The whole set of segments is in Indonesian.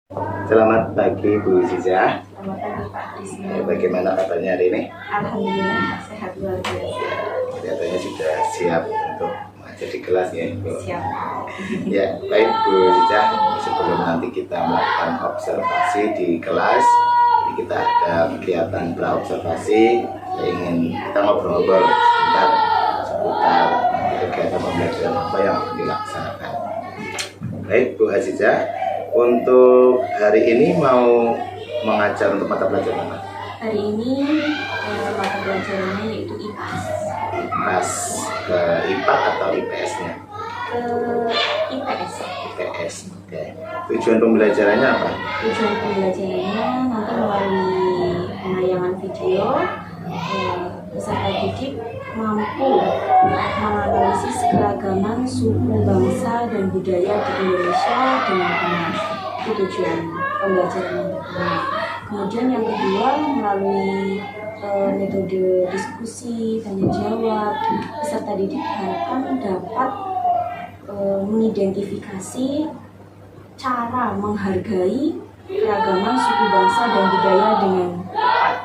Selamat pagi Bu Ziza. Selamat pagi Pak Krisna. Bagaimana kabarnya hari ini? Alhamdulillah sehat luar biasa. Kelihatannya sudah siap untuk mengajar di kelas ya Bu. Siap. Ya, baik Bu Ziza. Sebelum nanti kita melakukan observasi di kelas, kita ada kegiatan praobservasi. Saya ingin kita ngobrol-ngobrol sebentar seputar kegiatan pembelajaran apa yang dilaksanakan. Baik Bu Aziza, untuk hari ini mau mengajar untuk mata pelajaran apa? Hari ini mata pelajarannya yaitu IPAS. IPAS ke IPA atau IPS-nya? Ke IPS. IPS, oke. Tujuan pembelajarannya apa? Tujuan pembelajarannya nanti melalui penayangan video peserta didik mampu menganalisis keragaman suku, bangsa, dan budaya di Indonesia dengan benar. Itu tujuan pembelajaran yang pertama. Kemudian yang kedua, melalui metode diskusi, tanya jawab, peserta didik diharapkan dapat mengidentifikasi cara menghargai keragaman suku, bangsa, dan budaya dengan tepat.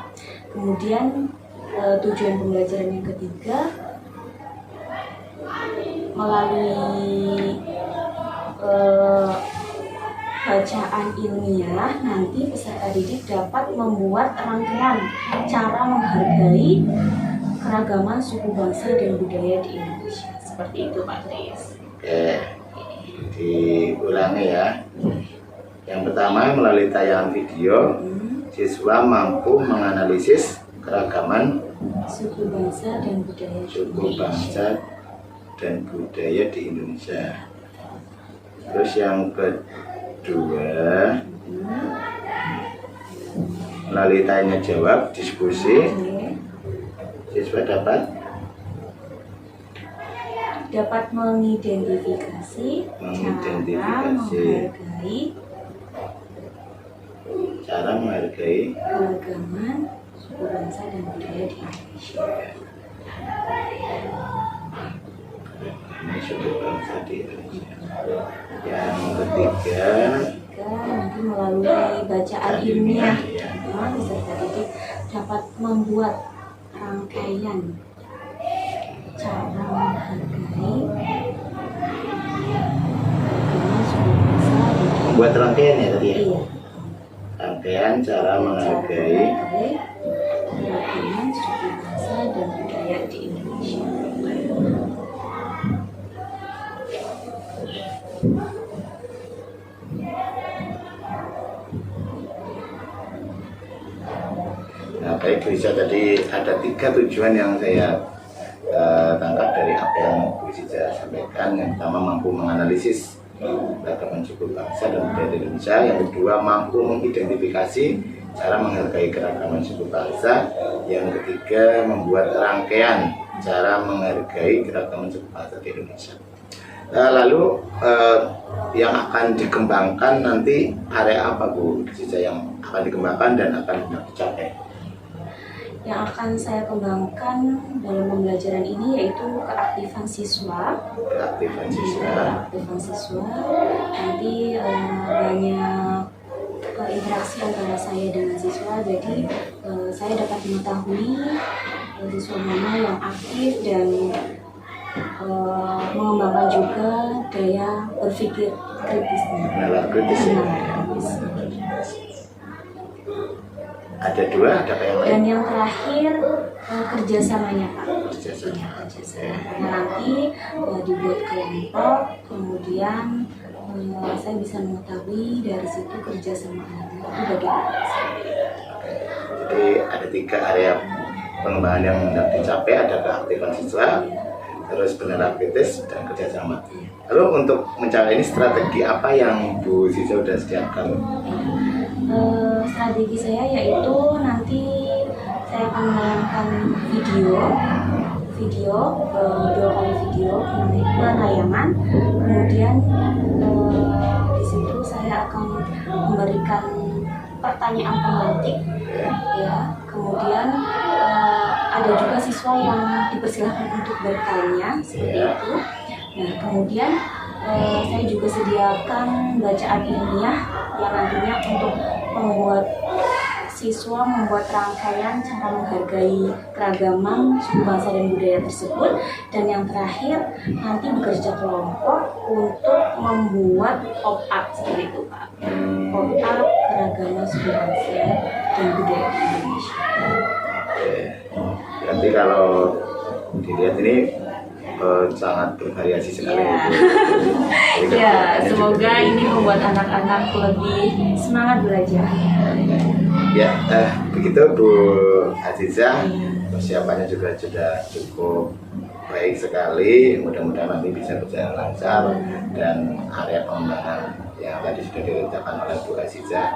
Kemudian tujuan pembelajaran yang ketiga, melalui bacaan ilmiah, nanti peserta didik dapat membuat rangkaian cara menghargai keragaman suku, bangsa, dan budaya di Indonesia. Seperti itu Pak Tris. Oke, diulangi ya. Yang pertama, melalui tayangan video, siswa mampu menganalisis keragaman Suku, bangsa, dan budaya di suku, Indonesia. bangsa, dan budaya di Indonesia. Terus yang kedua, melalui tanya jawab, diskusi, siswa dapat mengidentifikasi cara menghargai keragaman suku, bangsa, dan budaya di Indonesia. ini suku bangsa di Indonesia. Yang ketiga, Nanti melalui bacaan ilmiah, peserta didik dapat membuat rangkaian cara menghargai keragaman suku, bangsa, dan budaya. membuat rangkaian ya tadi ya? Iya. Rangkaian cara menghargai keragaman suku, bangsa, dan budaya di Indonesia. Nah, baik bisa tadi ada 3 tujuan yang saya tangkap dari apa yang Bu Ziza sampaikan. Yang pertama, mampu menganalisis keragaman suku, bangsa, dan budaya di Indonesia. Yang kedua, mampu mengidentifikasi cara menghargai keragaman suku, bangsa. Yang ketiga, membuat rangkaian cara menghargai keragaman suku, bangsa di Indonesia. Lalu yang akan dikembangkan nanti area apa Bu Ziza yang akan dikembangkan dan akan dicapai? Yang akan saya kembangkan dalam pembelajaran ini yaitu keaktifan siswa. Keaktifan siswa. Keaktifan siswa. Nanti banyak interaksi antara saya dengan siswa. Jadi saya dapat mengetahui siswa mana yang aktif dan mengembangkan juga daya berpikir kritisnya. Nalar kritis. Ada 2, ada apa yang lain? Dan yang terakhir kerjasamanya Pak. Kerjasama. Karena nanti dibuat kelompok, kemudian saya bisa mengetahui dari situ kerjasama anak itu bagaimana. Jadi ada 3 area pengembangan yang hendak dicapai, ada keaktifan siswa, terus penerapan kritis, dan kerjasama. Lalu untuk mencapai ini strategi apa yang Bu Ziza sudah sediakan? Strategi saya yaitu nanti saya akan menayangkan video 2 kali video penayangan, kemudian di situ saya akan memberikan pertanyaan pemantik ya, kemudian ada juga siswa yang dipersilahkan untuk bertanya seperti itu. Nah, kemudian saya juga sediakan bacaan ilmiah yang nantinya untuk membuat siswa membuat rangkaian cara menghargai keragaman suku bangsa dan budaya tersebut. Dan yang terakhir nanti bekerja kelompok untuk membuat pop-up seperti itu Pak. Pop-up keragaman suku bangsa dan budaya di Indonesia. Oke. Nanti kalau dilihat ini sangat bervariasi sekali. Ya, Jadi ya kegiatannya semoga juga ini membuat anak-anak lebih semangat belajar. Ya, begitu Bu Azizah, persiapannya juga sudah cukup baik sekali. Mudah-mudahan nanti bisa berjalan lancar dan area pengembangan yang tadi sudah direncanakan oleh Bu Azizah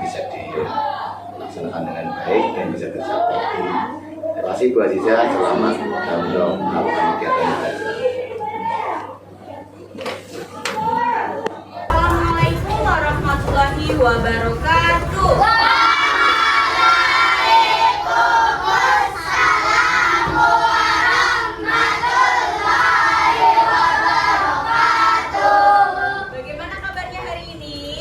bisa dilaksanakan dengan baik dan bisa tercapai. Terima kasih Bu Azizah, selamat untuk melakukan kegiatan belajar. Assalamualaikum warahmatullahi wabarakatuh. Bagaimana kabarnya hari ini?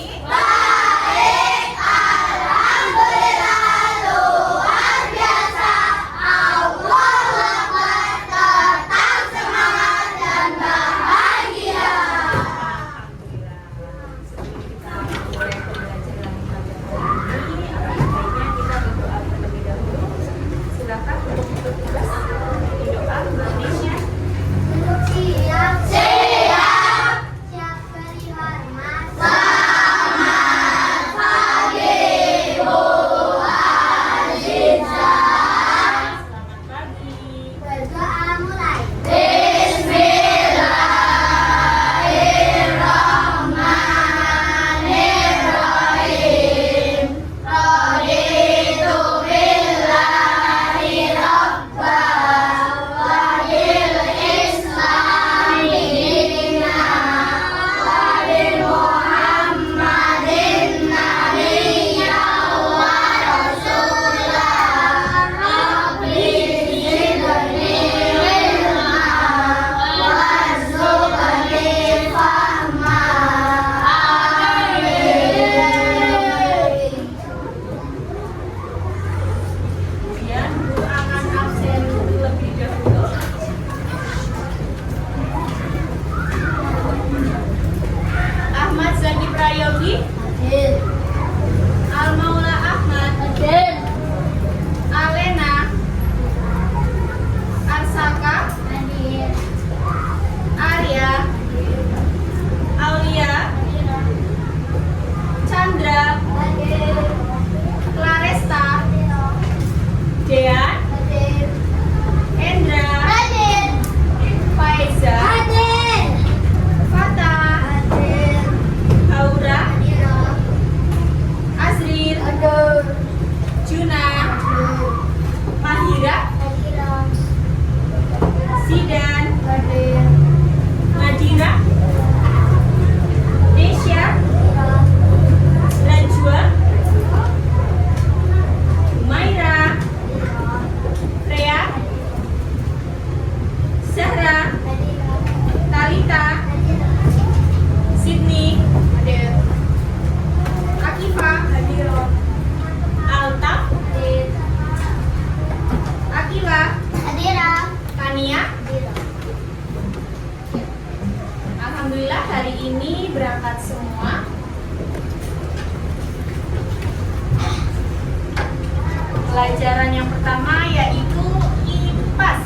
Pelajaran yang pertama yaitu IPAS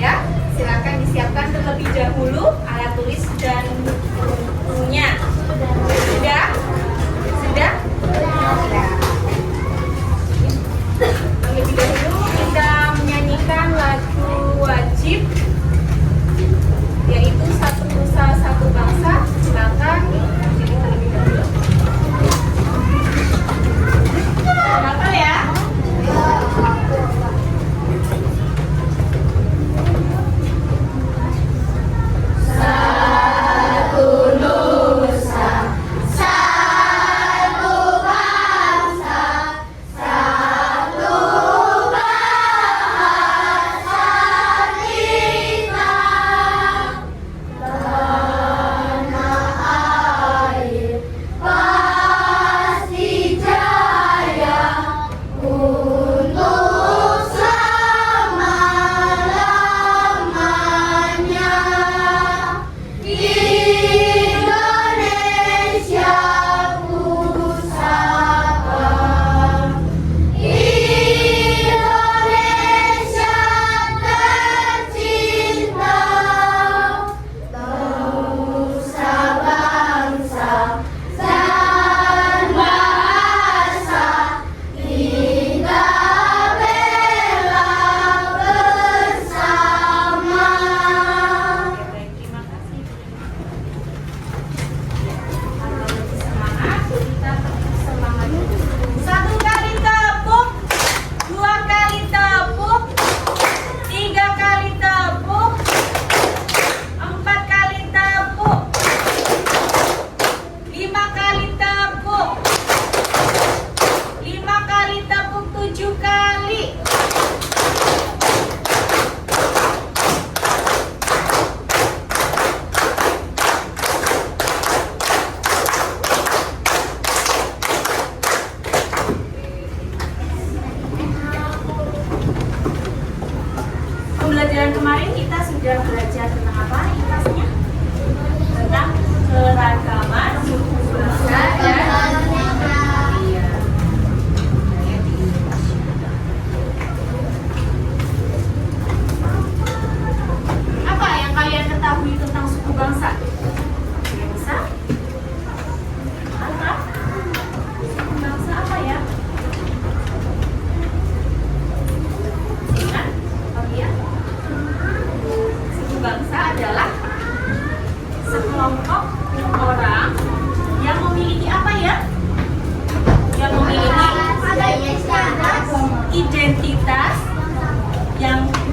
ya. Silakan disiapkan terlebih dahulu alat tulis dan bukunya. Sudah? Sudah? Ya. Terlebih dahulu kita menyanyikan lagu wajib yaitu Satu Nusa Satu Bangsa. Silakan jadi terlebih dahulu. Hafal ya? Satu Nusa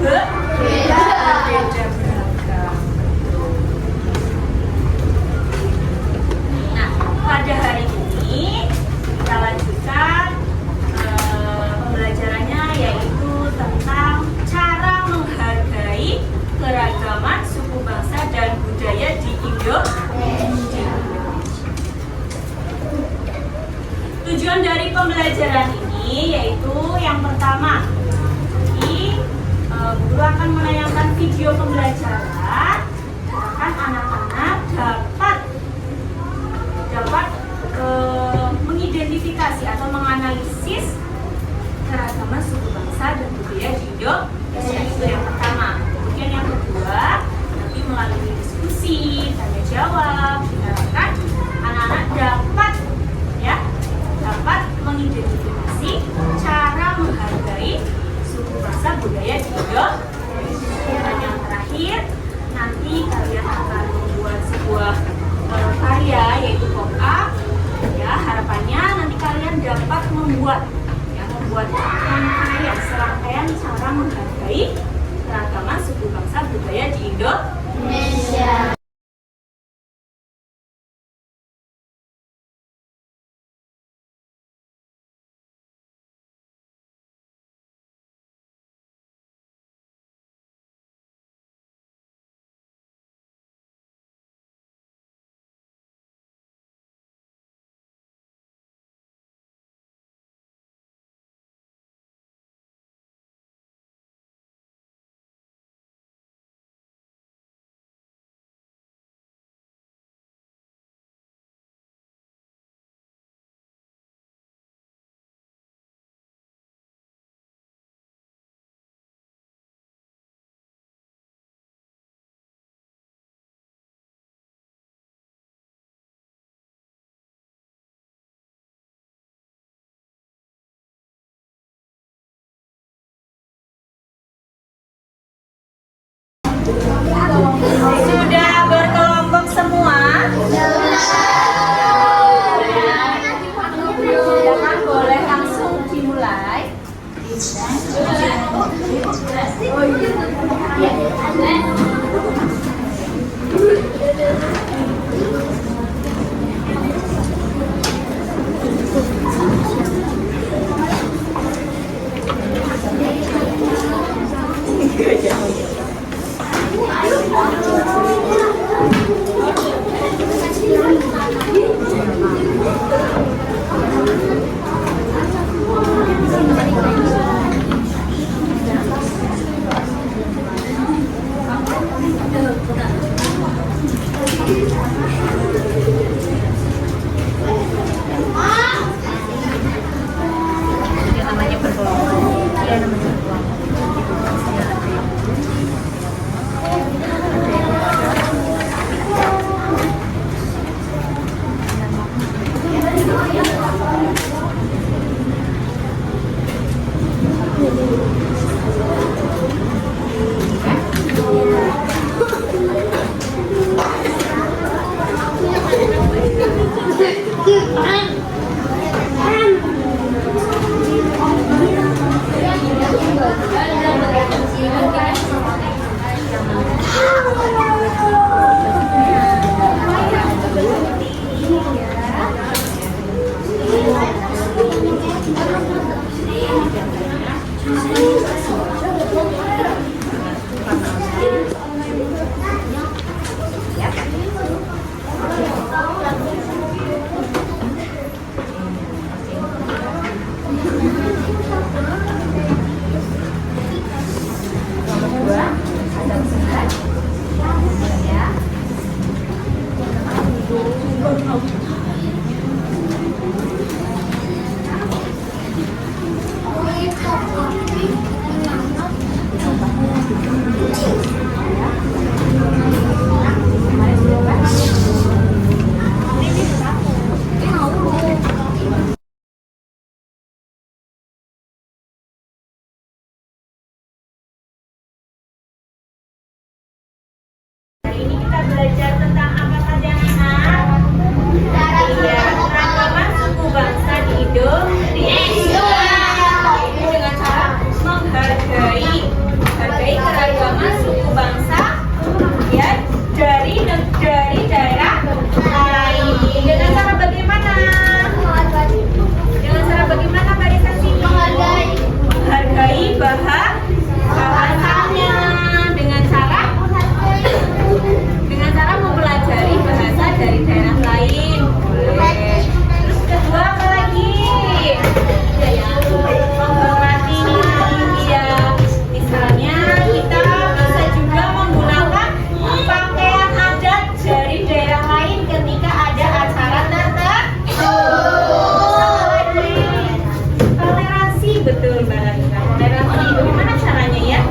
berbeda beragam. Nah, pada hari ini kita lanjutkan pembelajarannya, yaitu tentang cara menghargai keragaman suku bangsa dan budaya di Indonesia. Tujuan dari pembelajaran ini yaitu yang pertama, guru akan menayangkan video pembelajaran agar anak-anak dapat mengidentifikasi atau menganalisis keragaman suku bangsa dan budaya di Indonesia. Itu yang pertama. Kemudian yang kedua, nanti melalui diskusi, tanya jawab, diharapkan anak-anak dapat mengidentifikasi cara menghargai suku bangsa budaya di Indonesia. Dan yang terakhir, nanti kalian akan membuat sebuah karya, yaitu pop-up. Ya, harapannya nanti kalian dapat membuat serangkaian cara menghargai keragaman suku bangsa budaya di Indonesia. Sudah berkelompok semua? Silakan, boleh langsung dimulai. betul Mbak Rani. Toleransi itu gimana caranya ya?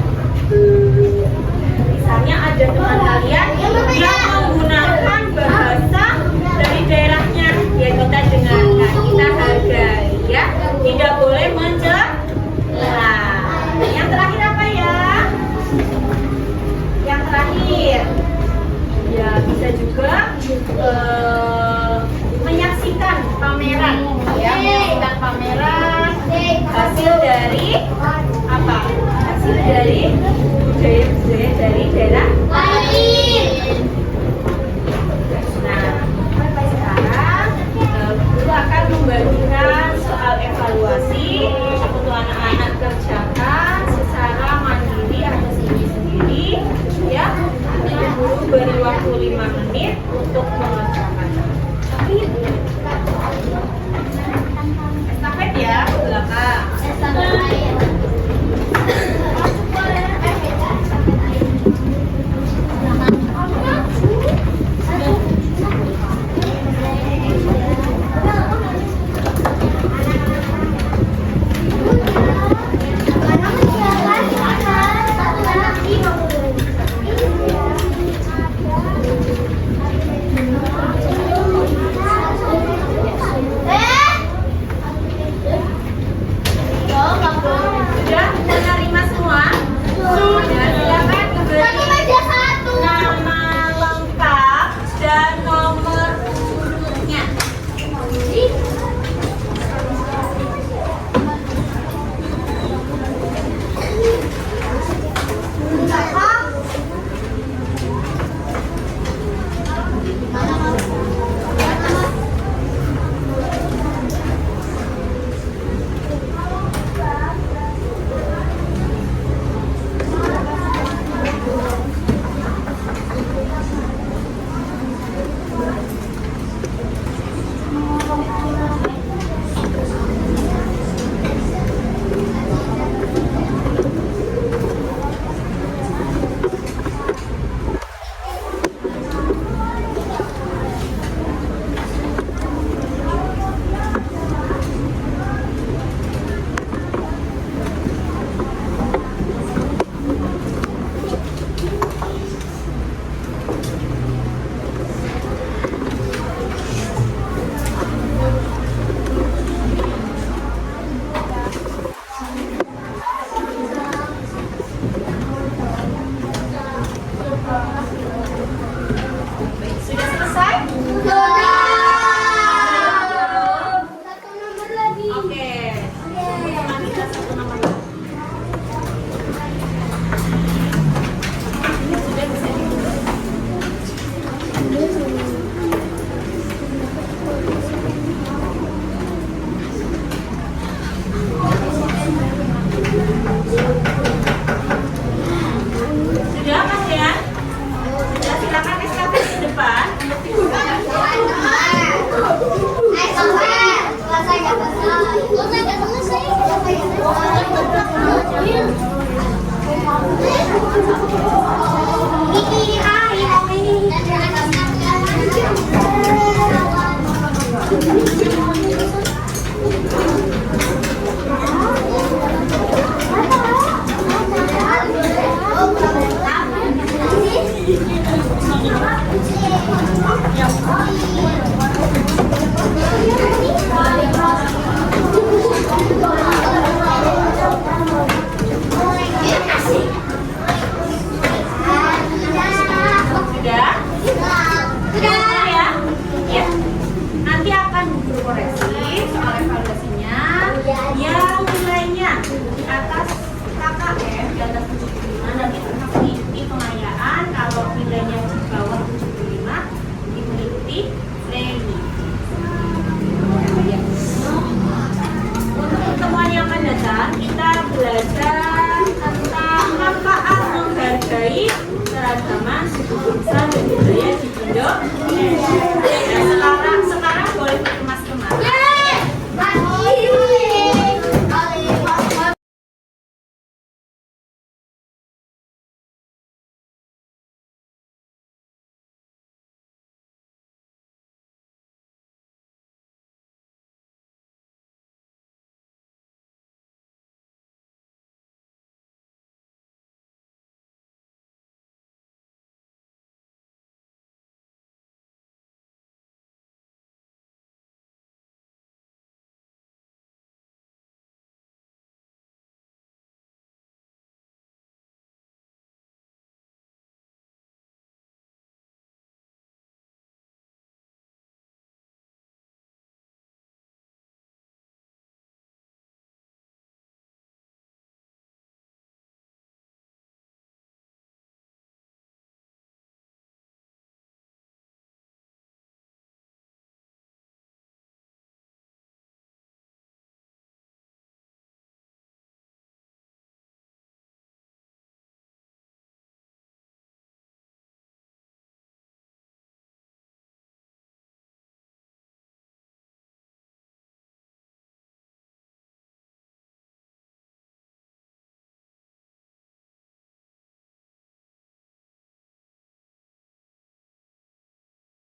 Misalnya ada teman kalian yang menggunakan bahasa dari daerahnya, ya kita dengarkan, kita hargai ya, tidak boleh mencela. Yang terakhir apa ya? Yang terakhir ya bisa juga menyaksikan pameran, ya menyaksikan pameran hasil dari apa? Hasil dari budaya dari daerah lain. Nah, sekarang guru akan membagikan soal evaluasi untuk anak-anak kerjakan secara mandiri atau sendiri-sendiri, ya. Nanti guru beri waktu 5 menit untuk mengerjakan. Estafet ya, ke belakang.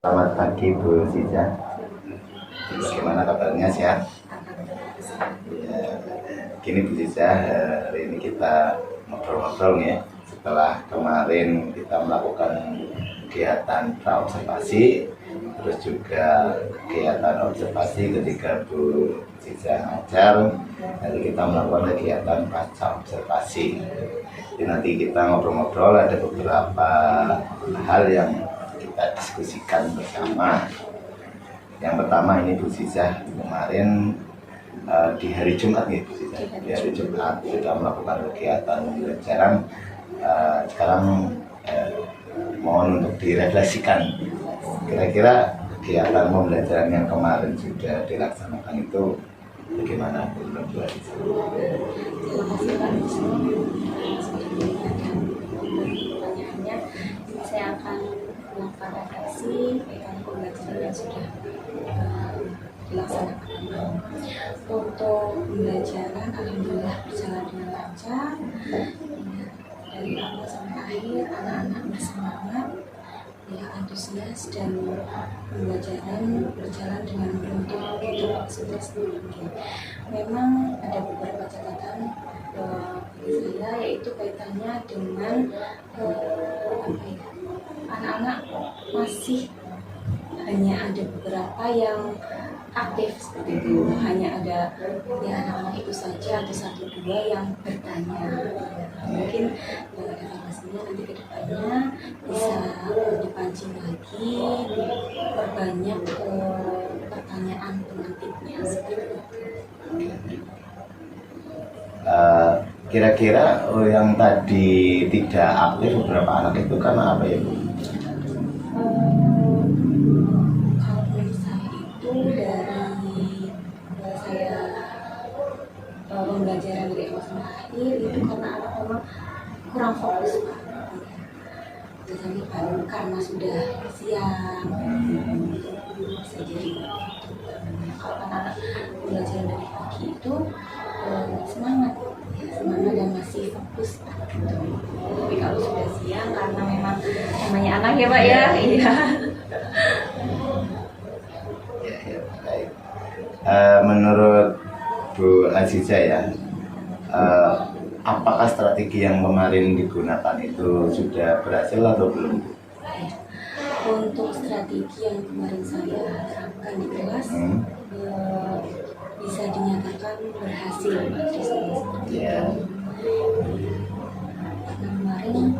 Selamat pagi Bu Siza. Bagaimana kabarnya, sehat? Ya, gini Bu Siza, hari ini kita ngobrol-ngobrol nih ya. Setelah kemarin kita melakukan kegiatan praobservasi, terus juga kegiatan observasi ketika Bu Siza ngajar, nanti kita melakukan kegiatan pasca observasi. Jadi nanti kita ngobrol-ngobrol, ada beberapa hal yang kita diskusikan bersama. Yang pertama ini Bu Siza kemarin di hari Jumat ya Bu Siza, di hari Jumat sudah melakukan kegiatan pembelajaran. Sekarang mohon untuk direfleksikan, kira-kira kegiatan pembelajaran yang kemarin sudah dilaksanakan itu bagaimana menurut Bu Siza? Terima kasih Pak Wisnu. Pertanyaannya, saya akan melakukan refleksi tentang pembelajaran yang sudah dilaksanakan. Untuk pembelajaran alhamdulillah berjalan dengan lancar. Dari awal sampai akhir anak-anak bersemangat, ya antusias, dan pembelajaran berjalan dengan beruntung gitu Pak Sukses. Memang ada beberapa catatan bagi saya, yaitu kaitannya dengan anak-anak masih hanya ada beberapa yang aktif seperti itu, hanya ada ya anak-anak itu saja atau satu dua yang bertanya. Mungkin evaluasinya nanti ke depannya bisa dipancing lagi, perbanyak pertanyaan pemantiknya seperti itu. Kira-kira yang tadi tidak aktif beberapa anak itu karena apa ya Bu? Kalau menurut saya itu dari saya pembelajaran dari awal sampai akhir itu karena anak memang kurang fokus Pak. Biasanya karena sudah siang bisa jadi. Kalau anak-anak pembelajaran dari pagi itu semangat dan masih fokus gitu. Tapi kalau sudah siang karena memang namanya anak ya Pak ya, iya. Ya, baik. Menurut Bu Aziza ya, apakah strategi yang kemarin digunakan itu sudah berhasil atau belum? Untuk strategi yang kemarin saya terapkan di kelas bisa dinyatakan berhasil Pak Trisno. Ya. Karena kemarin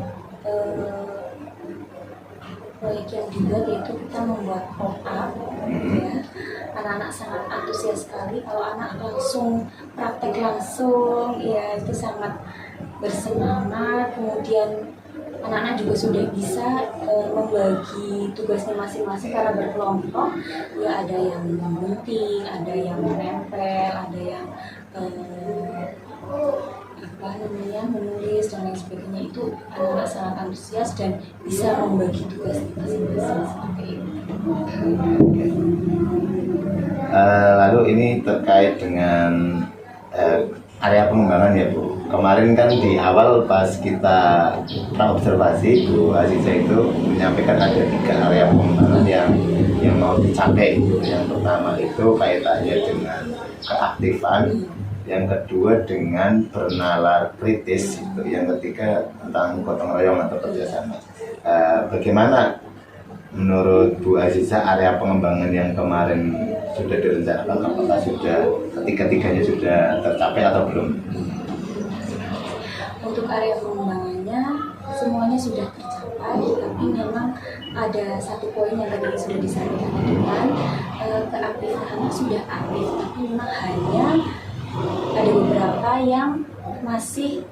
proyek yang dibuat yaitu kita membuat pop up, ya. Anak-anak sangat antusias sekali. Kalau anak langsung praktek langsung, ya itu sangat bersemangat. Kemudian anak-anak juga sudah bisa membagi tugasnya masing-masing karena berkelompok. Ya ada yang membenting, ada yang menempel, ada yang menulis dan lain sebagainya. Itu anak-anak sangat antusias dan bisa membagi tugas masing-masing seperti itu. Lalu ini terkait dengan area pengembangan ya Bu. Kemarin kan di awal pas kita praobservasi, Bu Aziza itu menyampaikan ada 3 area pengembangan yang mau dicapai. Yang pertama itu kaitannya dengan keaktifan, yang kedua dengan bernalar kritis, itu yang ketiga tentang gotong royong atau kerjasama. Bagaimana menurut Bu Aziza area pengembangan yang kemarin sudah direncanakan, apakah sudah ketiga-tiganya sudah tercapai atau belum? Untuk area pengembangannya semuanya sudah tercapai, tapi memang ada satu poin yang tadi sudah disampaikan di depan, keaktifan sudah aktif, tapi memang hanya ada beberapa yang masih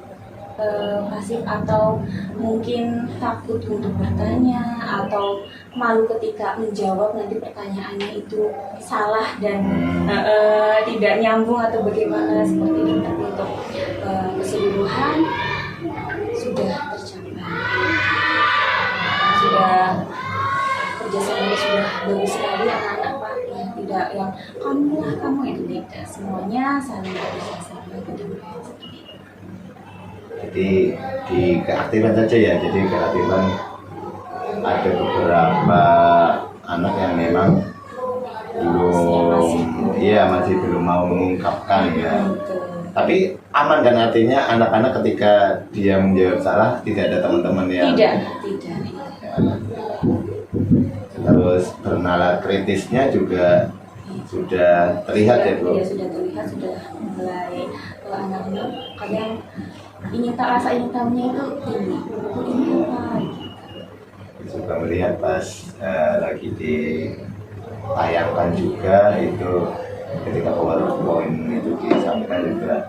pasif atau mungkin takut untuk bertanya atau malu ketika menjawab nanti pertanyaannya itu salah dan tidak nyambung atau bagaimana seperti itu. Tapi untuk keseluruhan sudah tercapai, sudah kerjasamanya sudah bagus sekali anak-anak Pak, ya tidak yang kamu itu tidak, semuanya saling bekerjasama gitu seperti itu. Jadi di keaktifan saja ya, jadi keaktifan ada beberapa anak yang memang masih belum mau mengungkapkan ya. Tapi aman kan, artinya anak-anak ketika dia menjawab salah tidak ada teman-teman yang tidak. Ya. Terus bernalar kritisnya juga sudah terlihat ya Bu? Iya, sudah terlihat, sudah mulai anak-anak kadang rasa ingin tahunya itu tinggi. Ini apa? Suka melihat pas lagi ditayangkan juga itu, ketika PowerPoint itu disampaikan juga,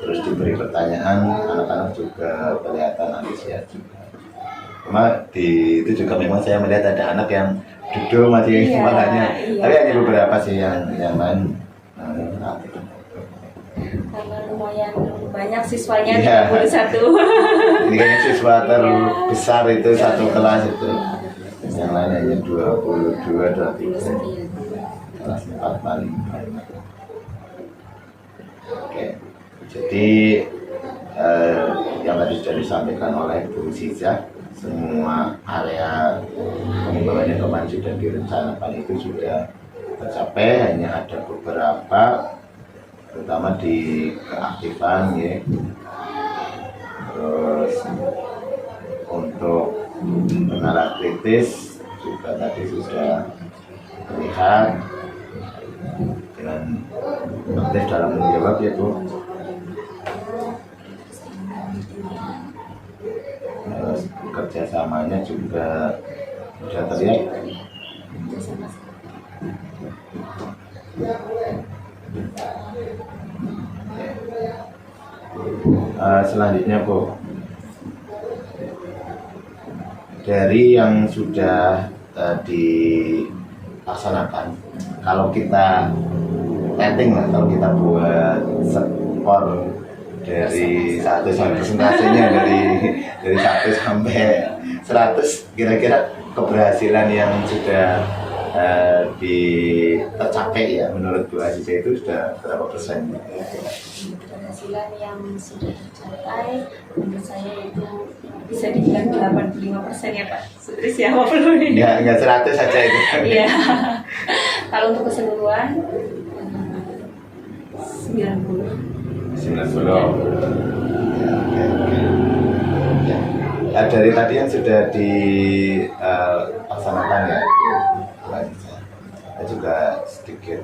terus diberi pertanyaan, anak-anak juga kelihatan antusias juga. Cuma itu juga memang saya melihat ada anak yang duduk masih semangatnya, tapi hanya beberapa sih yang lain karena lumayan banyak siswanya, 31. Ini kayaknya siswa terbesar itu satu kelas itu, yang lain hanya 22, 23, kelas 4 paling banyak. Oke, jadi yang tadi sudah disampaikan oleh Bu Siza, semua area pengembangan ekonomi sudah direncanakan itu sudah tercapai, hanya ada beberapa, terutama di keaktifan ya. Terus untuk pengenalan kritis juga tadi sudah terlihat dengan aktif dalam menjawab ya Bu. Terus kerjasamanya juga sudah terlihat. Selanjutnya Bu, dari yang sudah dilaksanakan, kalau kita rating lah, kalau kita buat skor dari 1 sampai persentasenya dari 1 sampai 100, kira-kira keberhasilan yang sudah tercapai ya menurut Bu Aziza itu sudah berapa persen? Keberhasilan yang sudah tercapai menurut saya itu bisa dibilang 85% ya Pak. Siapa perlu ini? Enggak 100 saja itu. Iya. Kalau untuk keseluruhan 90. Ya, oke. Ya, dari tadi yang sudah dilaksanakan ya, saya juga sedikit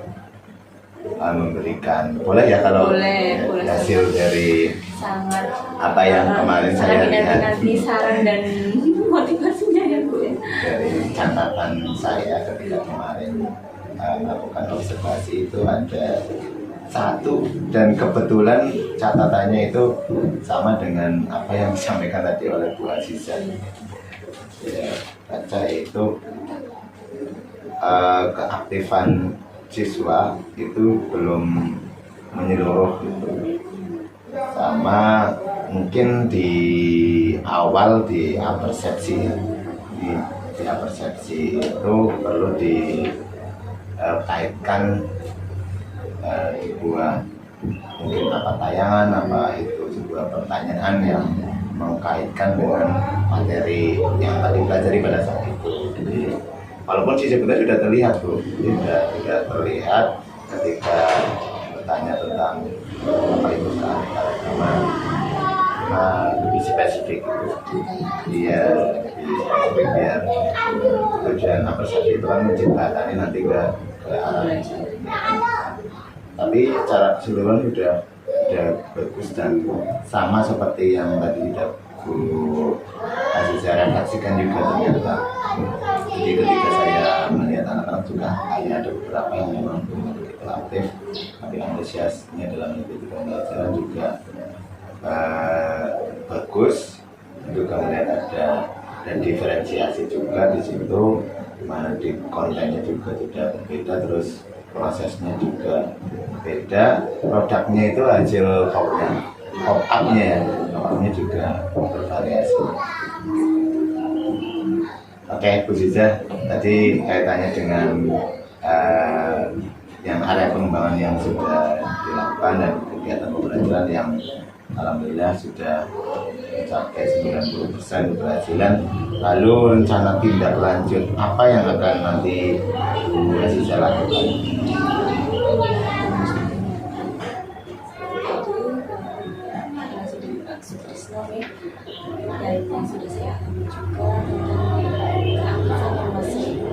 memberikan, boleh ya kalau boleh hasil dari sangat apa yang kemarin saya lihat, nanti saran dan motivasinya ya Bu ya. Dari catatan saya ketika kemarin melakukan observasi itu ada 1, dan kebetulan catatannya itu sama dengan apa yang disampaikan tadi oleh Bu Aziza. Ya, baca itu keaktifan siswa itu belum menyeluruh gitu. Sama mungkin di awal di apersepsi itu perlu dikaitkan sebuah mungkin apa tayangan, apa itu sebuah pertanyaan yang mengkaitkan dengan materi yang tadi pelajari pada saat itu. Jadi walaupun sih sebenarnya sudah terlihat Bu, sudah terlihat ketika bertanya tentang apa itu keanekaragaman, lebih spesifik gitu. Iya, lebih spesifik biar tujuan persepsi itu kan menciptakan nanti ke arah yang tapi secara keseluruhan sudah bagus dan sama seperti yang tadi sudah Bu Aziza redaksikan juga ternyata. Jadi ketika saya melihat anak-anak juga ada beberapa yang memang begitu aktif, tapi antusiasnya dalam mengikuti pembelajaran juga bagus. Juga melihat ada dan diferensiasi juga di situ, dimana di kontennya juga tidak berbeda, terus prosesnya juga beda, produknya itu hasil pop-up-nya ya, pop-up-nya juga bervariasi. Oke, Bu Ziza, tadi kaitannya dengan yang area pengembangan yang sudah dilakukan dan kegiatan pembelajaran yang alhamdulillah sudah mencapai 90% keberhasilan. Lalu rencana tindak lanjut apa yang akan nanti Bu Aziza lakukan? Dan yang sudah saya alami juga tentang keaktifan yang masih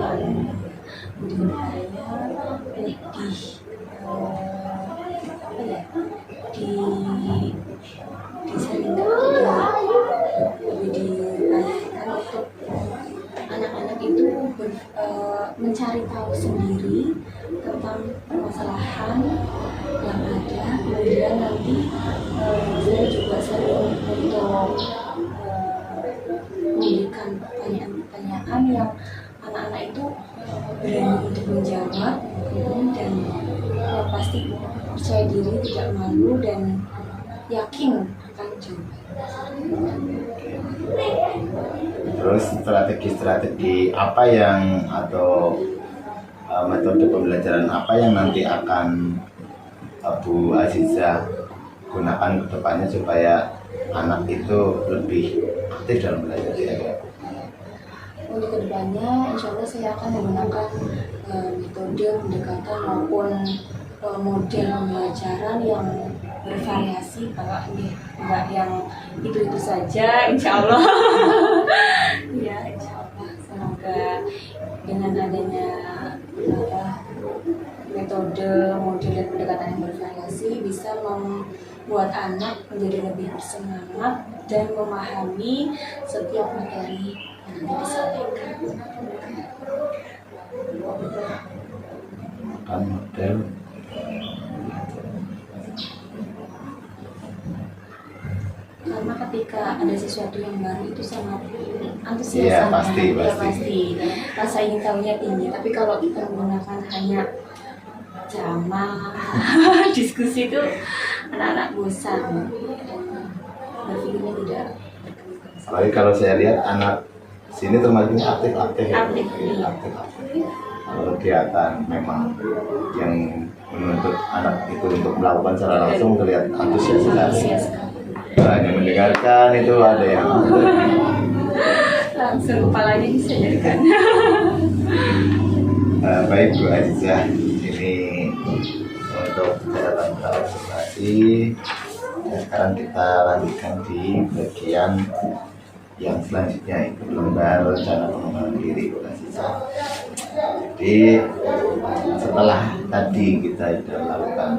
disaringkan untuk anak-anak itu mencari tahu sendiri tentang permasalahan yang ada. Kemudian nanti saya juga sering untuk memberikan pertanyaan-pertanyaan yang anak-anak itu berani untuk menjawab, dan pasti percaya diri, tidak malu, dan yakin akan jawaban. Terus strategi-strategi apa yang atau metode pembelajaran apa yang nanti akan Bu Aziza gunakan ke depannya supaya anak itu lebih aktif dalam belajar ya? Untuk kedepannya, insya Allah saya akan menggunakan metode pendekatan maupun model pembelajaran yang bervariasi, enggak yang itu saja, insya Allah. Ya, insya Allah. Semoga dengan adanya metode, model dan pendekatan yang bervariasi bisa membuat anak menjadi lebih bersemangat dan memahami setiap materi yang disampaikan. Kan model karena ketika ada sesuatu yang baru itu sangat antusias, iya, pasti. Rasa ingin tahunya tinggi. Tapi kalau kita menggunakan hanya ceramah, diskusi, itu anak-anak bosan, berpikirnya tidak. apalagi kalau saya lihat anak sini termasuknya aktif. Kalau kegiatan memang yang menuntut anak itu untuk melakukan secara langsung terlihat antusias sekali. Hanya mendengarkan itu ada yang langsung kepalanya disadarkan. Baik Bu Aziza, ini untuk catatan observasi. Sekarang kita lanjutkan di bagian yang selanjutnya, itu lembar rencana pengembangan diri Bu Aziza. Jadi setelah tadi kita sudah melakukan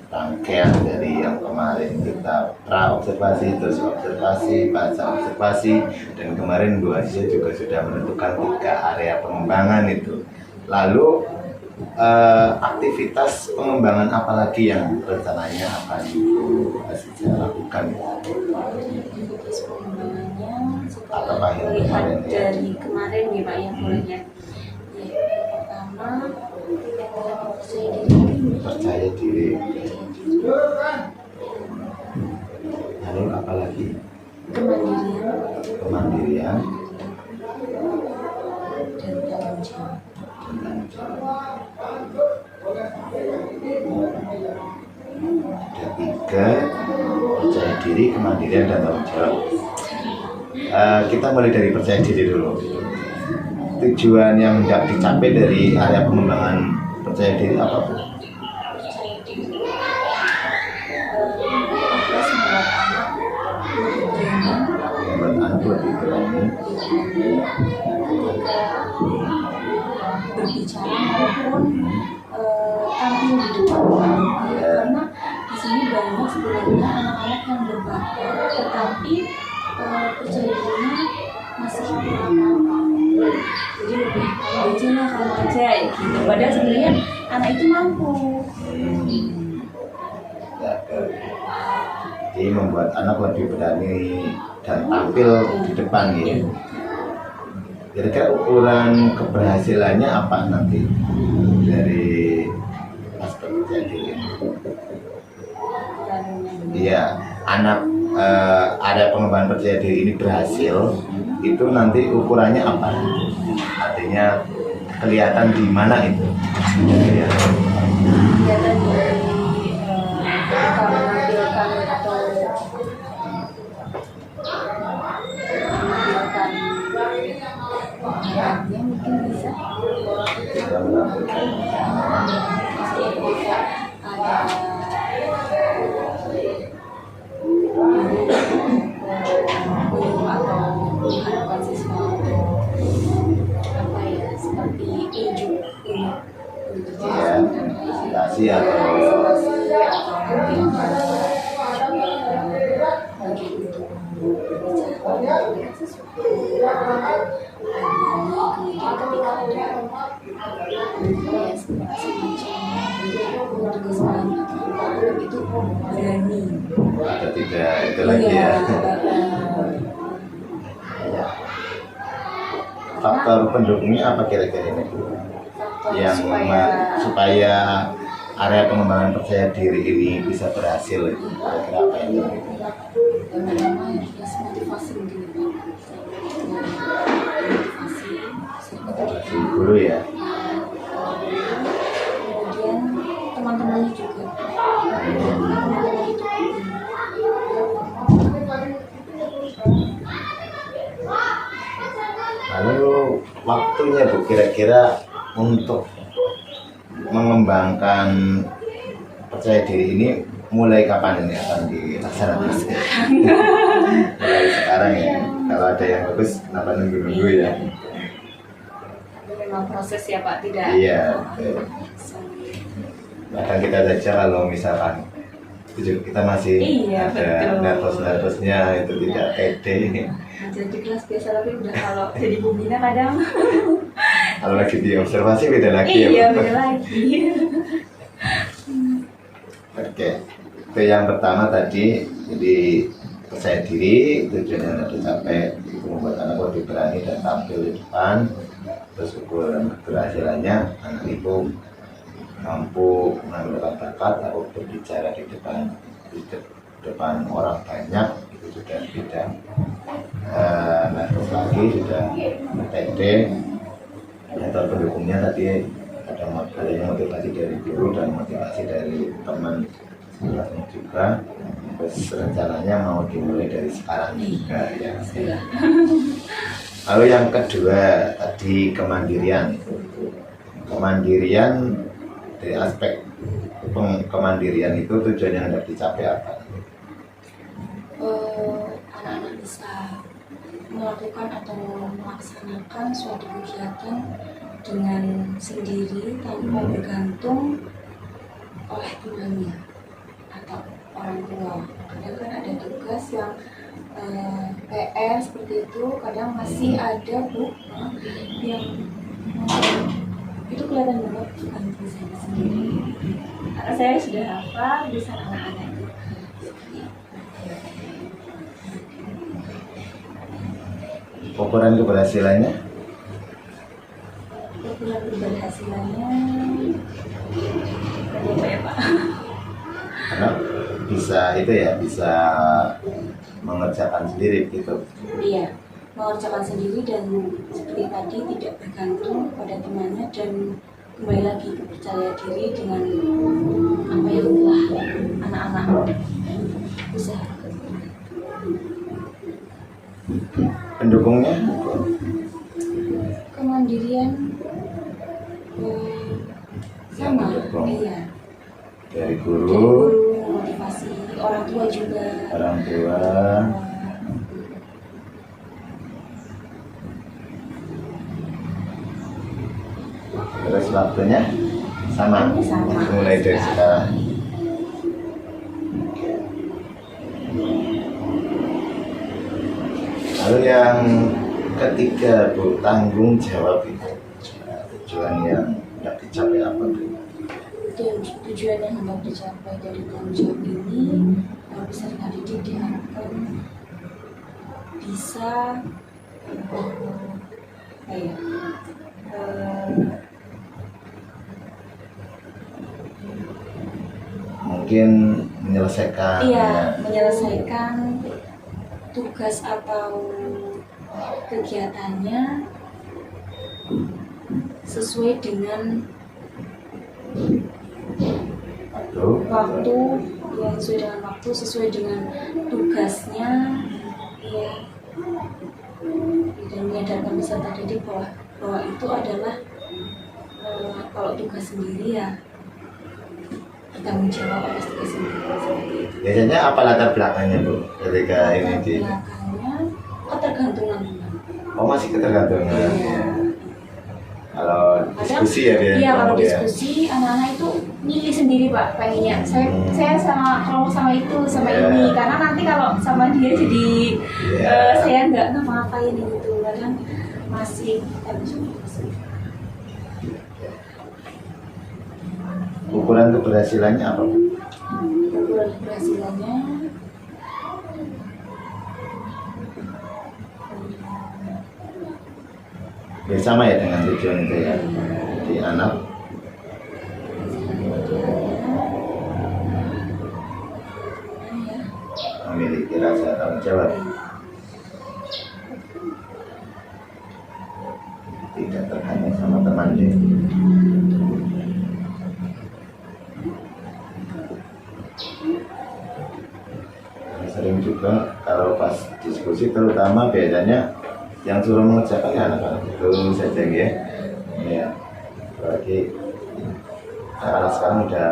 rangkaian dari yang kemarin kita pra-observasi, terus observasi, baca observasi, dan kemarin Bu Aziza juga sudah menentukan 3 area pengembangan itu. Lalu aktivitas pengembangan apa lagi yang rencananya akan Bu Aziza lakukan? Aktivitas pengembangannya Apa yang melihat kemarin, ya? dari kemarin nih Pak, yang bolehnya. Pertama, Percaya diri. Lalu apa lagi? Kemandirian dan tanggung jawab. Ada 3, percaya diri, kemandirian, dan tanggung jawab. Kita mulai dari percaya diri dulu. Tujuan yang hendak dicapai dari area pengembangan percaya diri apa Bu? Percaya diri terus membuat anak lebih berani, berbicara maupun tampil di depan orang. Karena di sini banyak sebenarnya anak-anak yang berbakat tetapi percaya dirinya masih kurang. Jadi lebih kalau aja gitu. Padahal sebenarnya anak itu mampu. Jadi membuat anak lebih berani dan tampil di depan ya. Kira-kira ukuran keberhasilannya apa nanti dari aspek percaya diri? Iya, anak ada pengembangan percaya diri ini berhasil, itu nanti ukurannya apa? Artinya kelihatan di mana itu? Kelihatan dari ketika presentasi atau nanti bagi untuk berbicara menyampaikan sesuatu. Kemudian ketika ada semacam tugas lain itu berani. atau tidak itu lagi ya. Faktor pendukungnya apa kira-kira ini Bu? Yang supaya area pengembangan percaya diri ini bisa berhasil, kira-kira apa yang yang pertama jelas motivasi mungkin motivasi guru ya. kemudian teman-temannya juga Lalu waktunya Bu kira-kira untuk mengembangkan percaya diri ini mulai kapan ini akan dilaksanakan? Mulai sekarang ya. Kalau ada yang bagus kenapa nunggu-nunggu ya? memang proses ya Pak, tidak Iya. Bahkan kita saja kalau misalkan kita masih Iya, ada betul. nervous-nervousnya itu tidak pede. jadi kelas biasa, tapi udah kalau jadi pembina kadang Kalau lagi diobservasi beda lagi ya. iya Bu? beda lagi. Oke, itu yang pertama tadi, jadi percaya diri, tujuannya sudah dicapai, itu membuat anak lebih berani dan tampil di depan. Terus ukuran keberhasilannya, anak itu mampu menunjukkan bakat atau berbicara di depan orang banyak, itu sudah beda. Nah, terus lagi sudah pede. Metode pendukungnya tadi adanya motivasi dari guru dan motivasi dari teman sekolahnya juga. Terus rencananya mau dimulai dari sekarang juga ya. Lalu yang kedua tadi kemandirian. Kemandirian dari aspek kemandirian itu tujuannya hendak dicapai apa? Anak-anak bisa melakukan atau melaksanakan suatu kegiatan dengan sendiri tanpa bergantung oleh temannya atau orang tua. Kadang kan ada tugas yang PR seperti itu, kadang masih ada Bu yang itu kelihatan banget bukan bisa sendiri. Karena saya sudah hafal bisa anak-anak itu. Ukuran keberhasilannya? Ukuran keberhasilannya apa ya Pak? Karena bisa itu ya, bisa mengerjakan sendiri gitu. Iya, mengerjakan sendiri dan seperti tadi tidak bergantung pada temannya dan kembali lagi ke percaya diri dengan apa yang telah anak-anak usaha. Pendukungnya? Kemandirian sama, mendukung. iya. Dari Dari guru, guru, motivasi orang tua juga. orang tua. Terus waktunya sama, Sama. mulai dari sekarang. Lalu yang ketiga Bu, tanggung jawab itu tujuan yang tidak dicapai apa Bu? Dan tujuan yang hendak dicapai dari tanggung jawab ini peserta didik diharapkan bisa mungkin menyelesaikan menyelesaikan tugas atau kegiatannya sesuai dengan waktu ya, sesuai dengan waktu, sesuai dengan tugasnya ya, dan menyadarkan peserta didik bahwa itu adalah kalau tugas sendiri ya bertanggung jawab atas tugas sendiri seperti itu. Biasanya apa latar belakangnya Bu ketika ini di? Belakangnya ketergantungan teman. Oh masih ketergantungan ya. Kalau Diskusi ya dia. Iya, kalau ya. diskusi anak-anak itu milih sendiri Pak pengennya. Saya sama kalau sama itu sama ini, karena nanti kalau sama dia jadi saya nggak ngapa-ngapain gitu, kadang masih Ukuran keberhasilannya apa? ukuran keberhasilannya Ya sama ya dengan tujuan itu ya. Di anak memiliki rasa tanggung jawab, tidak terhanyut sama teman dia. Sering juga kalau pas diskusi, terutama biasanya yang suruh mengerjakan ya anak-anak itu saja ya. Ya, apalagi anak sekarang udah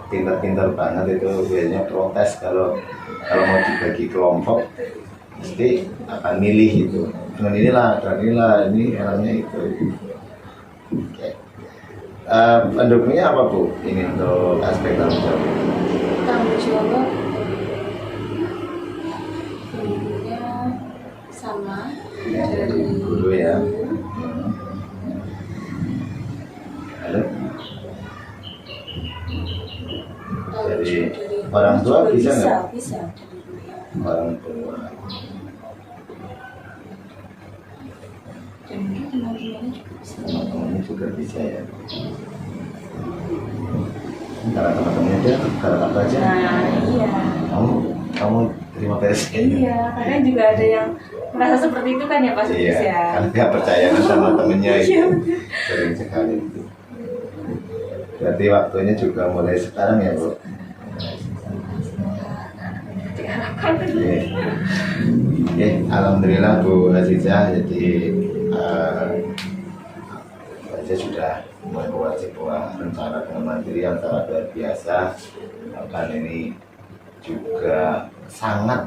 pintar-pintar banget itu, biasanya protes kalau mau dibagi kelompok mesti akan milih itu. Dan inilah ini orangnya itu. Oke. Pendukungnya apa Bu? Ini untuk aspek tanggung jawab. tanggung jawab gurunya sama Ya, dari guru ya. Halo. Dari orang tua bisa nggak? Bisa. Orang tua. Dan mungkin teman-temannya juga bisa. Teman-temannya juga bisa ya. Karena teman-temannya dia karena apa aja? Nah, iya. Kamu terima kasih. Iya, kadang juga ada yang merasa seperti itu kan ya Pak Sudis Iya, ya. karena dia percaya sama temennya Iya, itu. betul. Sering sekali itu. Berarti waktunya juga mulai sekarang ya Bu. Diharapkan. Oke, alhamdulillah Bu Aziza, jadi saya sudah membuat sebuah rencana dengan mandiri yang sangat luar biasa. Bahkan ini juga sangat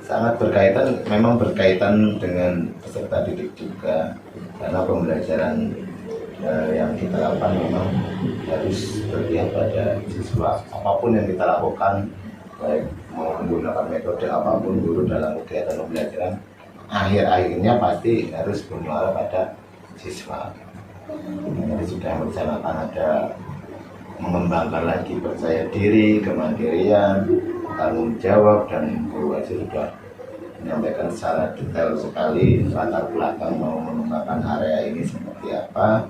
sangat berkaitan, memang berkaitan dengan peserta didik juga, karena pembelajaran yang kita lakukan memang harus berpihak pada siswa. Apapun yang kita lakukan, baik mau menggunakan metode apapun, guru dalam kegiatan pembelajaran, akhir-akhirnya pasti harus bermuara pada siswa. Jadi sudah merencanakan ada mengembangkan lagi percaya diri, kemandirian, tanggung jawab, dan guru aja sudah menyampaikan secara detail sekali latar belakang mau mengembangkan area ini seperti apa.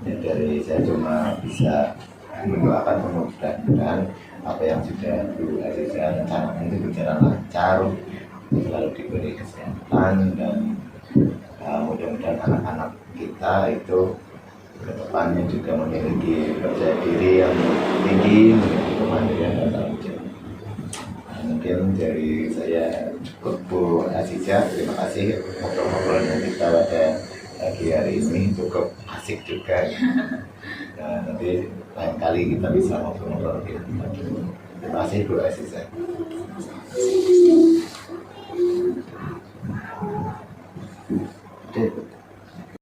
Dan dari saya cuma bisa mendoakan mudah-mudahan apa yang sudah Bu Aziza rencanakan itu berjalan lancar, selalu diberi kesehatan, dan mudah-mudahan anak-anak kita itu kedepannya juga memiliki percaya diri yang tinggi, memiliki kemandirian dan tanggung jawab. Mungkin dari saya cukup Bu Aziza, terima kasih ngobrol-ngobrolnya kita pada pagi hari ini, cukup asik juga. Nah, nanti lain kali kita bisa ngobrol-ngobrol lebih lanjut. Terima kasih Bu Aziza.